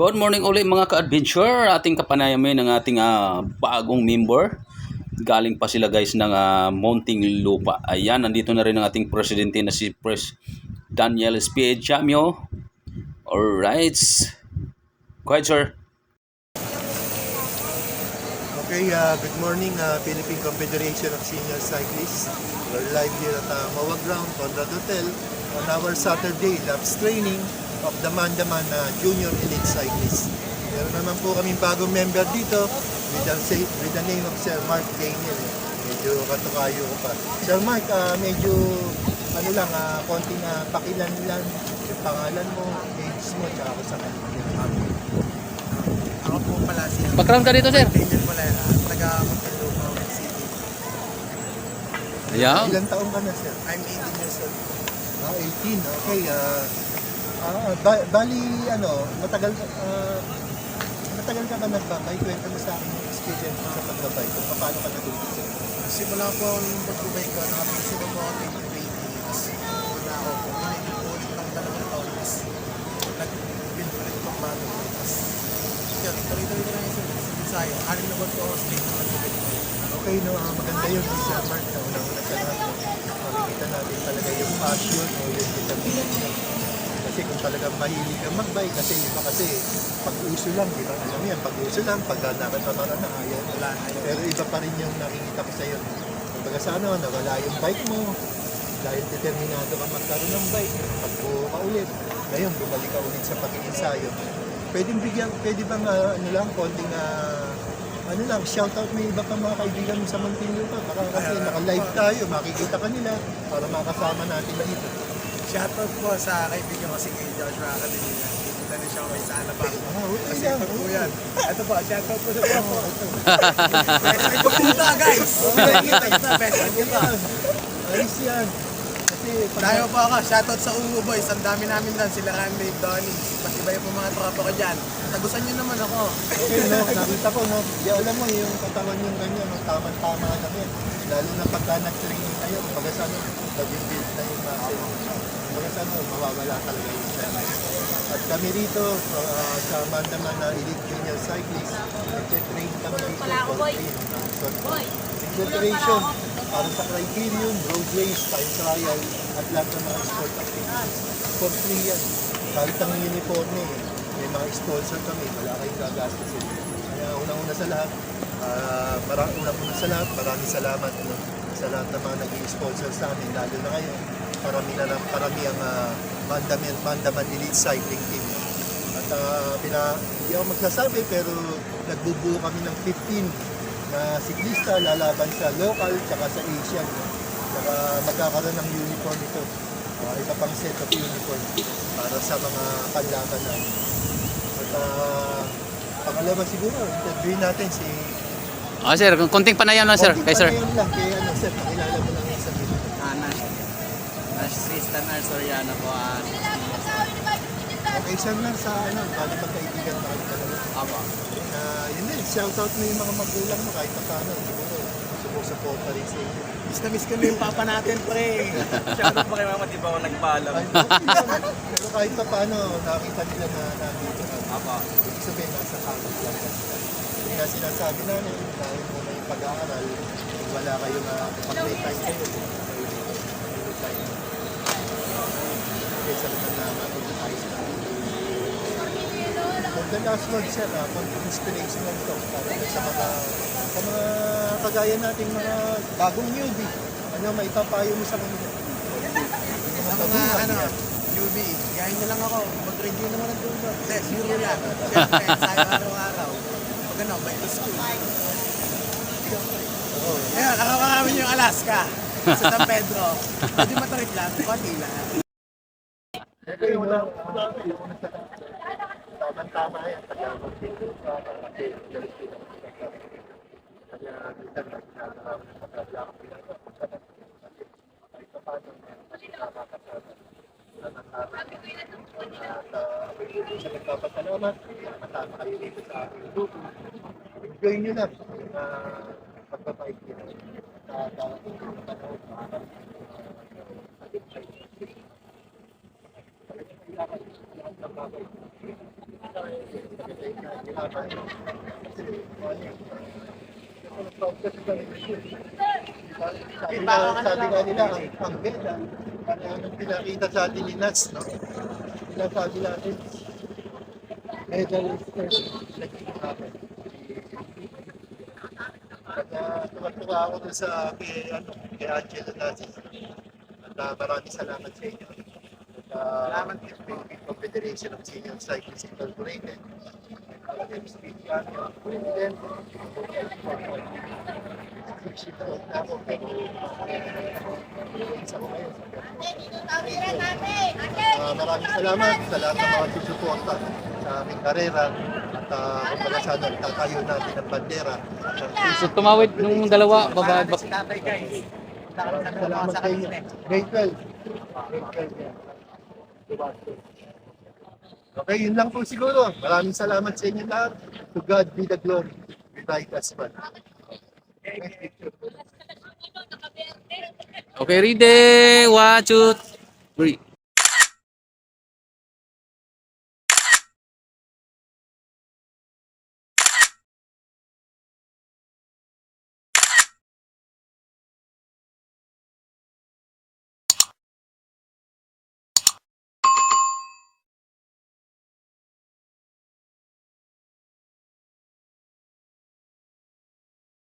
Good morning ulit mga ka-adventure. Ating kapanayamin ng ating bagong member. Galing pa sila guys ng Mounting Lupa. Ayan, nandito na rin ang ating presidente na si Pres Daniel Spiedjamio. Alright. Go ahead, sir. Okay, good morning Philippine Confederation of Senior Cyclists. We're live here at Mawag Ground, Conrad Hotel on our Saturday laps training of the Mandaman Junior Elite Cyclists. Meron naman po kaming bagong member dito with the name of Sir Mark Daniel. Medyo katukayo ko pa. Sir Mark, medyo konting pakilanlan yung pangalan mo, age mo, tsaka kung saan Ako po pala si Background ka dito, sir. Daniel Molera, taga Montaluma, City. Ayan. Ilang taon ka na, sir? I'm 18 years old. 18, okay. Bali, matagal ka ba nagbabike? Kwento mo sa akin yung experience mo sa pagbabike kung paano ka natutunan. Simula po ang pagbabike ko, nakapagsido po ako 2020. Una ako po, medyo ulit ng 2 taon. Nag-build pang bago. Tapos, yun, tuloy-tuloy ko na yung sa'yo. 6 na buwan po ako straight na pagbabike. Okay, no, maganda yun. Sa Mark, na unang-una sa lahat, makikita natin talaga yung passion o yung determination. Kasi kung talagang mahilig kang magbike, kasi iba kasi pag-uso lang, di ba? Alam yan, pag-uso lang, pag nakatapara na, ayaw. Pero iba pa rin yung nakikita ko sa'yo. Kumbaga sa nawala yung bike mo, dahil determinado kang magkaroon ng bike, pag-buo ka ulit, ngayon bumalik ka ulit sa pag-iinsayo. Pwede bang konting shoutout mo yung iba pa mga kaibigan mo sa Muntinlupa. Baka kasi naka-live tayo, makikita ka nila para makasama natin dito. Shoutout po sa kaibigan ko si Joshua Cadena. Dito na siya may sa Alabang. Okay Kasi lang. po yan. Ito po, shoutout po sa mga po. Best friend ko po guys! Best friend ko po. Ayos yan. Kasi Tayo po ako, shoutout sa Ungo Boys. Ang dami namin doon, sila Randy, Donnie. Pati ba yung mga tropa ko dyan. Tagusan nyo naman ako. okay, nakita ko, di alam mo yung katawan yung ganyan, tama-tama lang yan. Lalo na pagka nag-training tayo, kumbaga sa nag-build na yung muscle. Kumbaga sa mawawala talaga yung challenge. At kami rito, sa Mandaman na Elite Junior Cyclist, nag-train kami dito for filtration para sa criterion, road race, time trial, at lahat ng mga sport activities. For free yan. Kahit ang uniforme, may mga sponsor kami, wala kayong gagastusin. Kaya unang-una sa lahat, maraming salamat sa lahat ng mga nag-i-sponsor sa amin, lalo na ngayon, parami ang Mandaman Elite Cycling Team. At hindi ako magsasabi, pero nagbubuo kami ng 15 na siklista lalaban sa local tsaka sa Asian. Tsaka magkakaroon ng uniform ito. Iba pang set of uniform para sa mga panlaban namin. At pangalawa siguro, interviewin natin si... Sir, konting panayam lang, sir. Kay sir. Konting panayam lang, kay sir, pakilala mo lang yung sabihin. Nash Tristan Arsoriano po. Okay, sir lang sa bali magkaibigan na kayo talaga. Aba. Yun din, shoutout mo yung mga magulang mo kahit pa paano. Siguro, sumusuporta rin sa inyo. Miss na miss ko na yung papa natin, pre. Shoutout pa kay mama, di ba ako nagpaalam? Pero kahit pa paano, nakita nila na nandito ka. Aba. Ibig sabihin, nasa kamot lang ka. Hindi nga sinasabi namin, dahil mo na yung pag-aaral, kung wala kayong pag-play time kayo, may time. Okay, salamat na matuto tayo sa for the last word, sir, inspirational to para sa mga kagaya nating mga bagong newbie. Maipapayo mo sa kanila? Sa mga newbie, gayahin nyo lang ako. Mag-review naman ang dulo. Zero yan. Siyempre, sayo araw-araw. Pag bike to school. Ayun, nakaka namin yung Alaska. Sa San Pedro. Pwede matrip lang, konti lang. Okay, tama yan. Nagpapasalamat. Matama kayo dito sa aking grupo. Enjoy nyo lang pagpapait nyo. Sa Sabi nga nila, ang beda, ang pinakita sa atin ni Nats, no? Sinasabi natin, medal is natin. Kaya tuwa ako dun sa kay Angelo Nazis. At maraming salamat sa inyo. Salamat kay Philippine Confederation of Senior Cyclists Incorporated. MSP President. Maraming salamat sa lahat ng mga susuporta sa aming karera at kumbaga sana tatayo natin ang bandera. So tumawid nung dalawa, bababak. Salamat sa inyo. Grade 12. Grade 12 yan. Okay, yun lang po siguro. Maraming salamat sa inyo lahat. To God be the glory. We like us man. Okay, ready. 1, 2, 3.